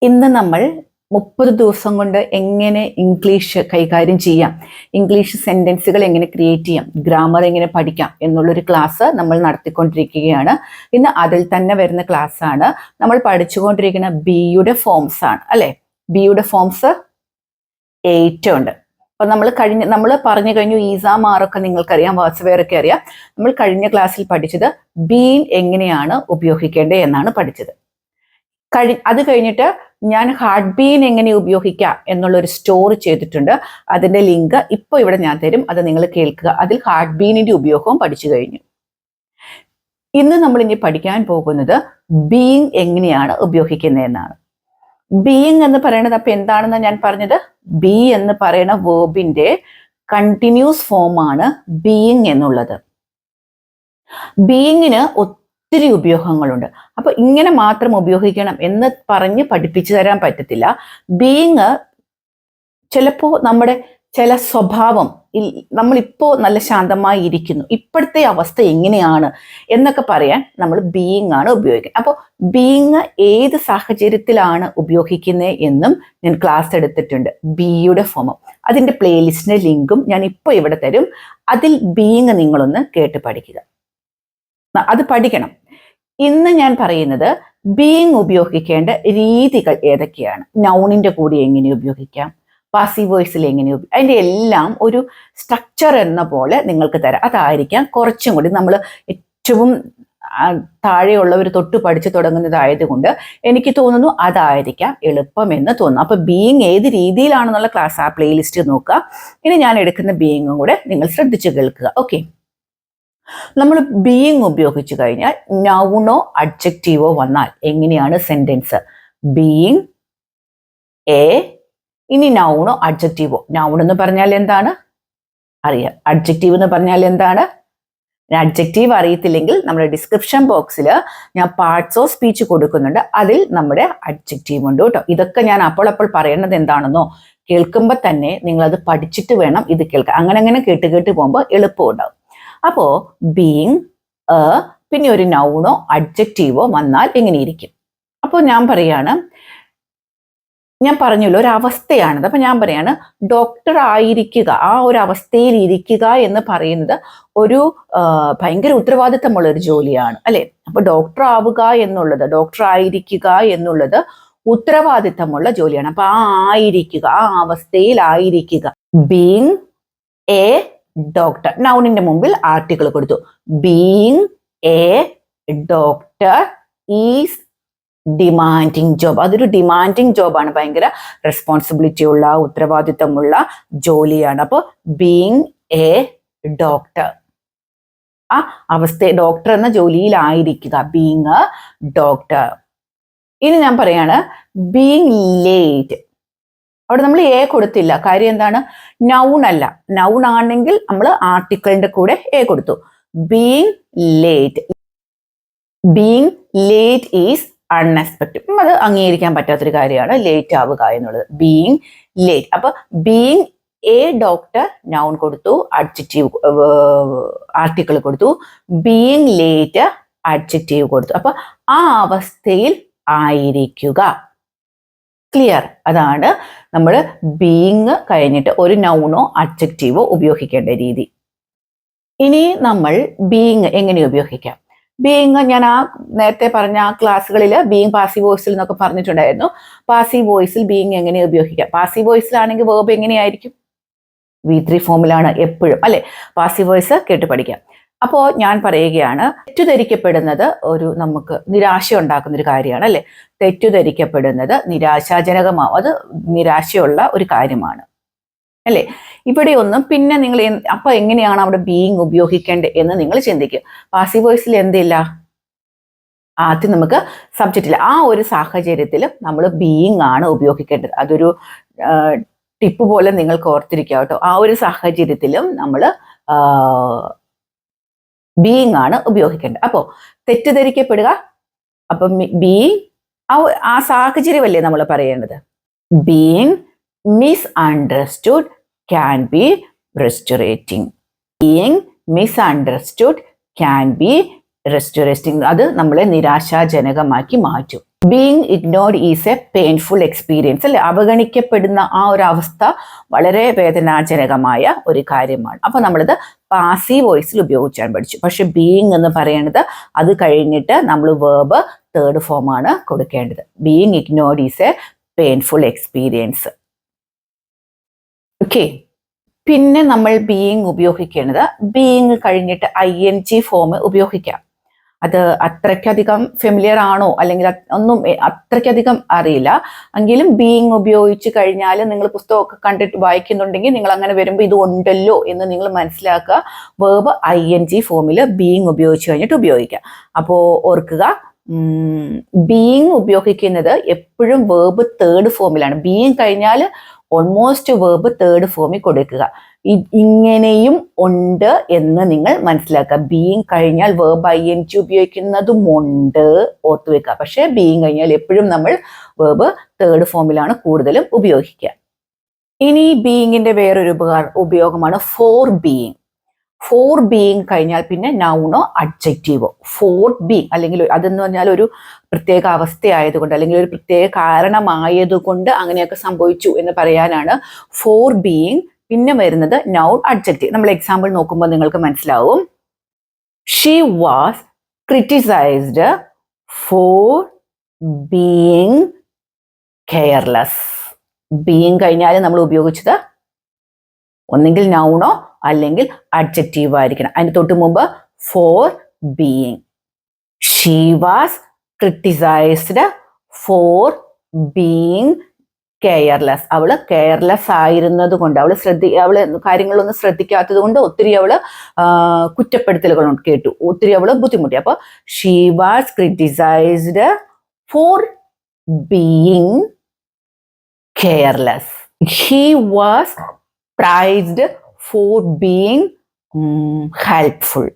ഇന്ന് നമ്മൾ 30 ദിവസം കൊണ്ട് എങ്ങനെ ഇംഗ്ലീഷ് കൈകാര്യം ചെയ്യാം, ഇംഗ്ലീഷ് സെന്റൻസുകൾ എങ്ങനെ ക്രിയേറ്റ് ചെയ്യാം, ഗ്രാമർ എങ്ങനെ പഠിക്കാം എന്നുള്ളൊരു ക്ലാസ് നമ്മൾ നടത്തിക്കൊണ്ടിരിക്കുകയാണ്. ഇന്ന് അതിൽ തന്നെ വരുന്ന ക്ലാസ് ആണ്. നമ്മൾ പഠിച്ചുകൊണ്ടിരിക്കുന്ന ബിയുടെ ഫോംസ് ആണ് അല്ലെ. ബിയുടെ ഫോംസ് 8 ഉണ്ട്. അപ്പൊ നമ്മൾ പറഞ്ഞു കഴിഞ്ഞു. ഈസാമാറൊക്കെ നിങ്ങൾക്കറിയാം, വാട്സ്വേറൊക്കെ അറിയാം. നമ്മൾ കഴിഞ്ഞ ക്ലാസ്സിൽ പഠിച്ചത് ബീൻ എങ്ങനെയാണ് ഉപയോഗിക്കേണ്ടത് എന്നാണ് പഠിച്ചത്. അത് കഴിഞ്ഞിട്ട് ഞാൻ ഹാർഡ് ബീൻ എങ്ങനെ ഉപയോഗിക്കാം എന്നുള്ളൊരു സ്റ്റോറി ചെയ്തിട്ടുണ്ട്. അതിന്റെ ലിങ്ക് ഇപ്പോൾ ഇവിടെ ഞാൻ തരും, അത് നിങ്ങൾ കേൾക്കുക. അതിൽ ഹാർഡ് ബീനിന്റെ ഉപയോഗവും പഠിച്ചു കഴിഞ്ഞു. ഇന്ന് നമ്മൾ ഇനി പഠിക്കാൻ പോകുന്നത് ബീയിങ് എങ്ങനെയാണ് ഉപയോഗിക്കുന്നതെന്നാണ്. ബീയിങ് എന്ന് പറയുന്നത് അപ്പൊ എന്താണെന്ന് ഞാൻ പറഞ്ഞത്, ബി എന്ന് പറയുന്ന വേർബിന്റെ കണ്ടിന്യൂസ് ഫോമാണ് ബീയിങ് എന്നുള്ളത്. ബീയിങ്ങിന് ഒത്തിരി ഉപയോഗങ്ങളുണ്ട്. അപ്പൊ ഇങ്ങനെ മാത്രം ഉപയോഗിക്കണം എന്ന് പറഞ്ഞ് പഠിപ്പിച്ചു തരാൻ പറ്റത്തില്ല. ബീയിങ് ചിലപ്പോൾ നമ്മുടെ ചില സ്വഭാവം, നമ്മളിപ്പോ നല്ല ശാന്തമായി ഇരിക്കുന്നു, ഇപ്പോഴത്തെ അവസ്ഥ എങ്ങനെയാണ് എന്നൊക്കെ പറയാൻ നമ്മൾ ബീയിങ് ആണ് ഉപയോഗിക്കുന്നത്. അപ്പോൾ ബീയിങ് ഏത് സാഹചര്യത്തിലാണ് ഉപയോഗിക്കുന്നത് എന്നും ഞാൻ ക്ലാസ് എടുത്തിട്ടുണ്ട്. ബിയുടെ ഫോമും അതിന്റെ പ്ലേലിസ്റ്റിന്റെ ലിങ്കും ഞാൻ ഇപ്പോൾ ഇവിടെ തരും. അതിൽ ബീയിങ് നിങ്ങളൊന്ന് കേട്ട് പഠിക്കുക, അത് പഠിക്കണം. ഇന്ന് ഞാൻ പറയുന്നത് ബീയിങ് ഉപയോഗിക്കേണ്ട രീതികൾ ഏതൊക്കെയാണ്, നൗണിന്റെ കൂടെ എങ്ങനെ ഉപയോഗിക്കാം, പാസീവ് വോയിസിൽ എങ്ങനെ അതിന്റെ എല്ലാം ഒരു സ്ട്രക്ചർ എന്ന പോലെ നിങ്ങൾക്ക് തരാം. അതായിരിക്കാം കുറച്ചും കൂടി നമ്മൾ ഏറ്റവും താഴെയുള്ളവർ തൊട്ട് പഠിച്ചു തുടങ്ങുന്നതായതുകൊണ്ട് എനിക്ക് തോന്നുന്നു അതായിരിക്കാം എളുപ്പമെന്ന് തോന്നുന്നു. അപ്പൊ ബീയിങ് ഏത് രീതിയിലാണെന്നുള്ള ക്ലാസ് ആ പ്ലേലിസ്റ്റ് നോക്കുക. ഇനി ഞാൻ എടുക്കുന്ന ബീയിങ്ങും കൂടെ നിങ്ങൾ ശ്രദ്ധിച്ചു കേൾക്കുക. ഓക്കെ, നമ്മൾ ബീയിങ് ഉപയോഗിച്ചു കഴിഞ്ഞാൽ നൗണോ അഡ്ജക്റ്റീവോ വന്നാൽ എങ്ങനെയാണ് സെന്റൻസ്? ബീയിങ് എ, ഇനി നൗണോ അഡ്ജക്റ്റീവോ. നൗൺ എന്ന് പറഞ്ഞാൽ എന്താണ് അറിയാം, അഡ്ജക്റ്റീവ് എന്ന് പറഞ്ഞാൽ എന്താണ്? അഡ്ജക്റ്റീവ് അറിയത്തില്ലെങ്കിൽ നമ്മുടെ ഡിസ്ക്രിപ്ഷൻ ബോക്സിൽ ഞാൻ പാർട്സ് ഓഫ് സ്പീച്ച് കൊടുക്കുന്നുണ്ട്, അതിൽ നമ്മുടെ അഡ്ജക്റ്റീവ് ഉണ്ട് കേട്ടോ. ഇതൊക്കെ ഞാൻ അപ്പോൾ പറയേണ്ടത് എന്താണെന്നോ കേൾക്കുമ്പോൾ തന്നെ നിങ്ങളത് പഠിച്ചിട്ട് വേണം ഇത് കേൾക്കാൻ. അങ്ങനെ കേട്ട് പോകുമ്പോൾ എളുപ്പം ഉണ്ടാവും. അപ്പോ ബീയിങ് പിന്നെ ഒരു നൗണോ അഡ്ജക്റ്റീവോ വന്നാൽ എങ്ങനെയിരിക്കും? അപ്പോൾ ഞാൻ പറഞ്ഞല്ലോ ഒരു അവസ്ഥയാണത്. അപ്പൊ ഞാൻ പറയാണ് ഡോക്ടർ ആയിരിക്കുക, ആ ഒരു അവസ്ഥയിൽ ഇരിക്കുക എന്ന് പറയുന്നത് ഒരു ഭയങ്കര ഉത്തരവാദിത്തമുള്ള ഒരു ജോലിയാണ് അല്ലെ. അപ്പൊ ഡോക്ടർ ആവുക എന്നുള്ളത്, ഡോക്ടർ ആയിരിക്കുക എന്നുള്ളത് ഉത്തരവാദിത്തമുള്ള ജോലിയാണ്. അപ്പൊ ആ ആയിരിക്കുക, ആ അവസ്ഥയിൽ ആയിരിക്കുക. ബീയിങ് എ ഡോക്ടർ, നൗണിന്റെ മുമ്പിൽ ആർട്ടിക്കിൾ കൊടുത്തു. Being A doctor is demanding job. അതൊരു ഡിമാൻഡിങ് ജോബാണ്, ഭയങ്കര റെസ്പോൺസിബിലിറ്റി ഉള്ള ഉത്തരവാദിത്തമുള്ള ജോലിയാണ്. അപ്പോൾ ബീയിങ് എ ഡോക്ടർ, ആ അവസ്ഥ ഡോക്ടർ എന്ന ജോലിയിലായിരിക്കുക, ബീയിങ് എ ഡോക്ടർ. ഇനി ഞാൻ പറയാണ് ബീയിങ് ലേറ്റ്. അവിടെ നമ്മൾ എ കൊടുത്തില്ല, കാര്യം എന്താണ്? നൗൺ അല്ല. നൗൺ ആണെങ്കിൽ നമ്മൾ ആർട്ടിക്കിളിന്റെ കൂടെ എ കൊടുത്തു. Being late, being late is unexpected. അത് അംഗീകരിക്കാൻ പറ്റാത്തൊരു കാര്യമാണ് ലേറ്റ് ആവുക എന്നുള്ളത്. Being late. അപ്പൊ ബീയിങ് എ ഡോക്ടർ നൗൺ കൊടുത്തു, അഡ്ജക്റ്റീവ് ആർട്ടിക്കിൾ കൊടുത്തു. ബീയിങ് ലേറ്റ് അഡ്ജക്റ്റീവ് കൊടുത്തു. അപ്പൊ ആ അവസ്ഥയിൽ ആയിരിക്കുക. ക്ലിയർ? അതാണ് നമ്മൾ ബീയിങ് കഴിഞ്ഞിട്ട് ഒരു നൗണോ അഡ്ജക്റ്റീവോ ഉപയോഗിക്കേണ്ട രീതി. ഇനി നമ്മൾ ബീയിങ് എങ്ങനെ ഉപയോഗിക്കാം? ബീയിങ് ഞാൻ നേരത്തെ പറഞ്ഞ ആ ക്ലാസ്സുകളിൽ ബീയിങ് പാസീവ് വോയിസിൽ എന്നൊക്കെ പറഞ്ഞിട്ടുണ്ടായിരുന്നു. പാസീവ് വോയിസിൽ ബീയിങ് എങ്ങനെ ഉപയോഗിക്കാം? പാസീവ് വോയിസിലാണെങ്കിൽ വേർബ് എങ്ങനെയായിരിക്കും? V3 ഫോമിലാണ് എപ്പോഴും അല്ലെ. പാസീവ് വോയിസ് കേട്ട് പഠിക്കാം. അപ്പോൾ ഞാൻ പറയുകയാണ്, തെറ്റുധരിക്കപ്പെടുന്നത് ഒരു നമുക്ക് നിരാശ ഉണ്ടാക്കുന്ന ഒരു കാര്യമാണ് അല്ലെ. തെറ്റുധരിക്കപ്പെടുന്നത് നിരാശാജനകമാവും, അത് നിരാശയുള്ള ഒരു കാര്യമാണ് അല്ലെ. ഇവിടെ ഒന്നും പിന്നെ നിങ്ങൾ അപ്പൊ എങ്ങനെയാണ് അവിടെ ബീയിങ് ഉപയോഗിക്കേണ്ടത് എന്ന് നിങ്ങൾ ചിന്തിക്കും. പാസീവ് വോയിസിൽ എന്തില്ല? ആദ്യം നമുക്ക് സബ്ജക്റ്റ് ഇല്ല. ആ ഒരു സാഹചര്യത്തിൽ നമ്മൾ ബീയിങ് ആണ് ഉപയോഗിക്കേണ്ടത്. അതൊരു ടിപ്പ് പോലെ നിങ്ങൾക്ക് ഓർത്തിരിക്കുക കേട്ടോ. ആ ഒരു സാഹചര്യത്തിലും നമ്മൾ ബീയിങ് ആണ് ഉപയോഗിക്കേണ്ടത്. അപ്പോ തെറ്റിദ്ധരിക്കപ്പെടുക, അപ്പൊ ബീയിങ് ആ സാഹചര്യമല്ലേ നമ്മൾ പറയേണ്ടത്. Being misunderstood can be frustrating. Being misunderstood can be frustrating. അത് നമ്മളെ നിരാശാജനകമാക്കി മാറ്റും. Being ignored is a painful experience അല്ലെ. അവഗണിക്കപ്പെടുന്ന ആ ഒരു അവസ്ഥ വളരെ വേദനാജനകമായ ഒരു കാര്യമാണ്. അപ്പൊ നമ്മളിത് പാസീവ് വോയിസിൽ ഉപയോഗിച്ചാൻ പഠിച്ചു. പക്ഷെ ബീയിങ് എന്ന് പറയുന്നത് അത് കഴിഞ്ഞിട്ട് നമ്മൾ വേർബ് തേർഡ് ഫോം ആണ് കൊടുക്കേണ്ടത്. Being ignored is a painful experience. Okay, പിന്നെ നമ്മൾ ബീയിങ് ഉപയോഗിക്കേണ്ടത് ബീയിങ് കഴിഞ്ഞിട്ട് ING ഫോം ഉപയോഗിക്കാം. അത് അത്രയ്ക്കധികം ഫെമിലിയർ ആണോ അല്ലെങ്കിൽ ഒന്നും അത്രയ്ക്കധികം അറിയില്ല എങ്കിലും ബീയിങ് ഉപയോഗിച്ച് കഴിഞ്ഞാൽ നിങ്ങൾ പുസ്തകമൊക്കെ കണ്ടിട്ട് വായിക്കുന്നുണ്ടെങ്കിൽ നിങ്ങൾ അങ്ങനെ വരുമ്പോൾ ഇത് ഉണ്ടല്ലോ എന്ന് നിങ്ങൾ മനസ്സിലാക്കുക. വേർബ് ING ഫോമിൽ ബീയിങ് ഉപയോഗിച്ച് കഴിഞ്ഞിട്ട് ഉപയോഗിക്കാം. അപ്പോൾ ഓർക്കുക, ബീയിങ് ഉപയോഗിക്കുന്നത് എപ്പോഴും വേർബ് തേർഡ് ഫോമിലാണ്. ബീയിങ് കഴിഞ്ഞാൽ ഓൾമോസ്റ്റ് വേർബ് തേർഡ് ഫോമിൽ കൊടുക്കുക. ഇങ്ങനെയും ഉണ്ട് എന്ന് നിങ്ങൾ മനസ്സിലാക്കുക. ബീയിങ് കഴിഞ്ഞാൽ വേർബ് ING ഉപയോഗിക്കുന്നതുമുണ്ട്, ഓർത്തു വെക്കുക. പക്ഷെ ബീയിങ് കഴിഞ്ഞാൽ എപ്പോഴും നമ്മൾ വേർബ് തേർഡ് ഫോമിലാണ് കൂടുതലും ഉപയോഗിക്കുക. ഇനി ബീയിങ്ങിന്റെ വേറൊരു ഉപയോഗമാണ് ഫോർ ബീയിങ്. ഫോർ ബീയിങ് കഴിഞ്ഞാൽ പിന്നെ നൗണോ അഡ്ജക്റ്റീവോ. ഫോർ ബീയിങ് അല്ലെങ്കിൽ അതെന്ന് പറഞ്ഞാൽ ഒരു പ്രത്യേക അവസ്ഥയായതുകൊണ്ട് അല്ലെങ്കിൽ ഒരു പ്രത്യേക കാരണമായതുകൊണ്ട് അങ്ങനെയൊക്കെ സംഭവിച്ചു എന്ന് പറയാനാണ് ഫോർ ബീയിങ്. പിന്നെ വരുന്നത് നൗൺ അഡ്ജക്റ്റീവ്. നമ്മൾ എക്സാമ്പിൾ നോക്കുമ്പോൾ നിങ്ങൾക്ക് മനസ്സിലാവും. She was criticised for being careless. Being കഴിഞ്ഞാൽ നമ്മൾ ഉപയോഗിച്ചത് ഒന്നെങ്കിൽ നൗണോ അല്ലെങ്കിൽ അഡ്ജക്റ്റീവ് ആയിരിക്കണം. അതിന് തൊട്ട് മുമ്പ് for being. She was criticised for being careless. അവള് കെയർലെസ് ആയിരുന്നത് കൊണ്ട്, അവള് കാര്യങ്ങളൊന്നും ശ്രദ്ധിക്കാത്തത് കൊണ്ട് ഒത്തിരി അവള് കുറ്റപ്പെടുത്തലുകൾ കേട്ടു, ഒത്തിരി അവള് ബുദ്ധിമുട്ടി. അപ്പൊ she was criticised for being careless. He was priced for being helpful.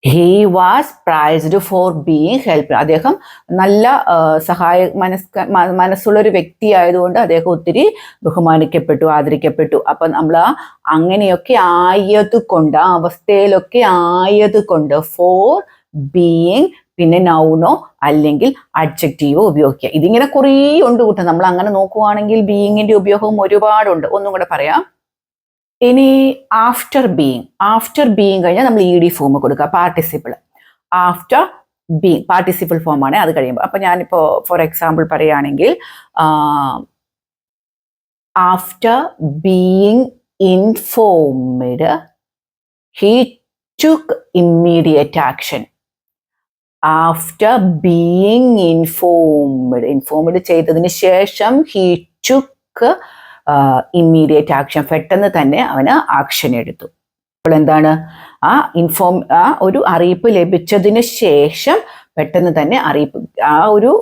He was priced for being helpful. അദ്ദേഹം നല്ല മനസ്സുള്ള ഒരു വ്യക്തി ആയതുകൊണ്ട് അദ്ദേഹം ഒത്തിരി ബഹുമാനിക്കപ്പെട്ടു, ആദരിക്കപ്പെട്ടു. അപ്പൊ നമ്മൾ അങ്ങനെയൊക്കെ ആയത് കൊണ്ട്, ആ അവസ്ഥയിലൊക്കെ ആയത് കൊണ്ട് ഫോർ ബീയിങ് പിന്നെ നൗണോ അല്ലെങ്കിൽ അഡ്ജക്റ്റീവോ ഉപയോഗിക്കുക. ഇതിങ്ങനെ കുറേ ഉണ്ട് കൂട്ടം. നമ്മൾ അങ്ങനെ നോക്കുവാണെങ്കിൽ ബീയിങ്ങിന്റെ ഉപയോഗം ഒരുപാടുണ്ട്. ഒന്നും കൂടെ പറയാം. ഇനി ആഫ്റ്റർ ബീയിങ്. ആഫ്റ്റർ ബീയിങ് കഴിഞ്ഞാൽ നമ്മൾ ED ഫോം കൊടുക്കുക, പാർട്ടിസിപ്പിൾ. ആഫ്റ്റർ ബീയിങ് പാർട്ടിസിപ്പിൾ ഫോമാണ് അത് കഴിയുമ്പോൾ. അപ്പൊ ഞാനിപ്പോ ഫോർ എക്സാമ്പിൾ പറയുകയാണെങ്കിൽ after being informed he took immediate action. After being informed ചെയ്തതിന് ശേഷം ഹി ടുക്ക് ഇമ്മീഡിയറ്റ് ആക്ഷൻ. പെട്ടെന്ന് തന്നെ അവന് ആക്ഷൻ എടുത്തു. അപ്പോൾ എന്താണ്, ആ ഒരു അറിയിപ്പ് ലഭിച്ചതിന് ശേഷം പെട്ടെന്ന് തന്നെ അറിയിപ്പ്, ആ ഒരു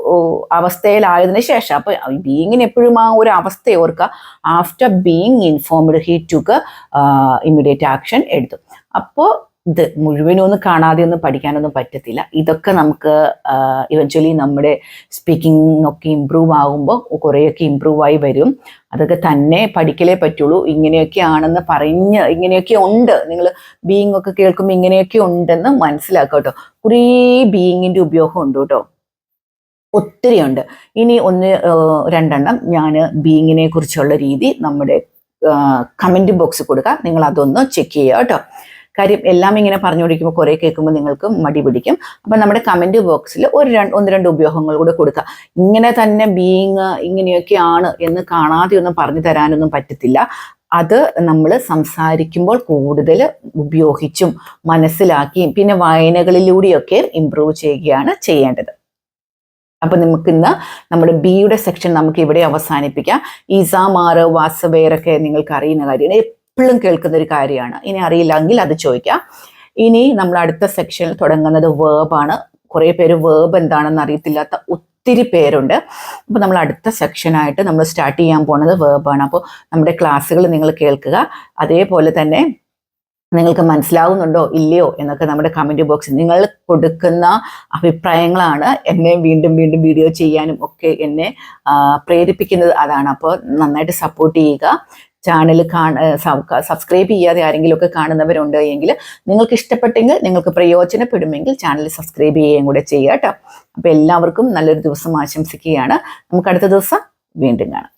അവസ്ഥയിലായതിനു ശേഷം. അപ്പൊ ബീയിങ്ങിന് എപ്പോഴും ആ ഒരു അവസ്ഥ ഓർക്കുക. After being informed he took immediate action എടുത്തു. അപ്പോൾ ഇത് മുഴുവനും ഒന്നും കാണാതെ ഒന്നും പഠിക്കാനൊന്നും പറ്റത്തില്ല. ഇതൊക്കെ നമുക്ക് ഇവഞ്ച്വലി നമ്മുടെ സ്പീക്കിംഗ് ഒക്കെ ഇമ്പ്രൂവ് ആകുമ്പോൾ കുറേയൊക്കെ ഇമ്പ്രൂവ് ആയി വരും. അതൊക്കെ തന്നെ പഠിക്കലേ പറ്റുള്ളൂ. ഇങ്ങനെയൊക്കെ ആണെന്ന് ഇങ്ങനെയൊക്കെ ഉണ്ട്, നിങ്ങൾ ബീയിങ് ഒക്കെ കേൾക്കുമ്പോൾ ഇങ്ങനെയൊക്കെ ഉണ്ടെന്ന് മനസ്സിലാക്കുക കേട്ടോ. കുറേ ബീയിങ്ങിന്റെ ഉപയോഗം ഉണ്ട് കേട്ടോ, ഒത്തിരി ഉണ്ട്. ഇനി രണ്ടെണ്ണം ഞാൻ ബീയിങ്ങിനെ കുറിച്ചുള്ള രീതി നമ്മുടെ കമന്റ് ബോക്സ് കൊടുക്കാം, നിങ്ങൾ അതൊന്ന് ചെക്ക് ചെയ്യുക കേട്ടോ. കാര്യം എല്ലാം ഇങ്ങനെ പറഞ്ഞുകൊണ്ടിരിക്കുമ്പോൾ കുറേ കേൾക്കുമ്പോൾ നിങ്ങൾക്ക് മടി പിടിക്കും. അപ്പം നമ്മുടെ കമന്റ് ബോക്സിൽ ഒന്ന് രണ്ട് ഉപയോഗങ്ങൾ കൂടെ കൊടുക്കുക. ഇങ്ങനെ തന്നെ ബീയിങ് ഇങ്ങനെയൊക്കെയാണ് എന്ന് കാണാതെ ഒന്നും പറഞ്ഞു തരാനൊന്നും പറ്റത്തില്ല. അത് നമ്മൾ സംസാരിക്കുമ്പോൾ കൂടുതൽ ഉപയോഗിച്ചും മനസ്സിലാക്കിയും പിന്നെ വായനകളിലൂടെയൊക്കെ ഇമ്പ്രൂവ് ചെയ്യുകയാണ് ചെയ്യേണ്ടത്. അപ്പൊ നമുക്കിന്ന് നമ്മുടെ ബിയുടെ സെക്ഷൻ നമുക്ക് ഇവിടെ അവസാനിപ്പിക്കാം. ഈസാമാറ് വാസവേറൊക്കെ നിങ്ങൾക്ക് അറിയുന്ന കാര്യമാണ്, എപ്പോഴും കേൾക്കുന്ന ഒരു കാര്യമാണ്. ഇനി അറിയില്ലെങ്കിൽ അത് ചോദിക്കാം. ഇനി നമ്മൾ അടുത്ത സെക്ഷനിൽ തുടങ്ങുന്നത് വേർബാണ്. കുറേ പേര് വേർബ് എന്താണെന്ന് അറിയത്തില്ലാത്ത ഒത്തിരി പേരുണ്ട്. അപ്പോൾ നമ്മൾ അടുത്ത സെക്ഷനായിട്ട് നമ്മൾ സ്റ്റാർട്ട് ചെയ്യാൻ പോകുന്നത് വേർബാണ്. അപ്പോൾ നമ്മുടെ ക്ലാസ്സുകൾ നിങ്ങൾ കേൾക്കുക. അതേപോലെ തന്നെ നിങ്ങൾക്ക് മനസ്സിലാവുന്നുണ്ടോ ഇല്ലയോ എന്നൊക്കെ നമ്മുടെ കമന്റ് ബോക്സിൽ നിങ്ങൾ കൊടുക്കുന്ന അഭിപ്രായങ്ങളാണ് എന്നെ വീണ്ടും വീണ്ടും വീഡിയോ ചെയ്യാനും ഒക്കെ എന്നെ പ്രേരിപ്പിക്കുന്നത്. അതാണ്. അപ്പോൾ നന്നായിട്ട് സപ്പോർട്ട് ചെയ്യുക. ചാനൽ സബ്സ്ക്രൈബ് ചെയ്യാതെ ആരെങ്കിലും ഒക്കെ കാണുന്നവരുണ്ട് എങ്കിൽ നിങ്ങൾക്ക് ഇഷ്ടപ്പെട്ടെങ്കിൽ, നിങ്ങൾക്ക് പ്രയോജനപ്പെടുമെങ്കിൽ ചാനൽ സബ്സ്ക്രൈബ് ചെയ്യുകയും കൂടെ ചെയ്യുക കേട്ടോ. അപ്പൊ എല്ലാവർക്കും നല്ലൊരു ദിവസം ആശംസിക്കുകയാണ്. നമുക്ക് അടുത്ത ദിവസം വീണ്ടും കാണാം.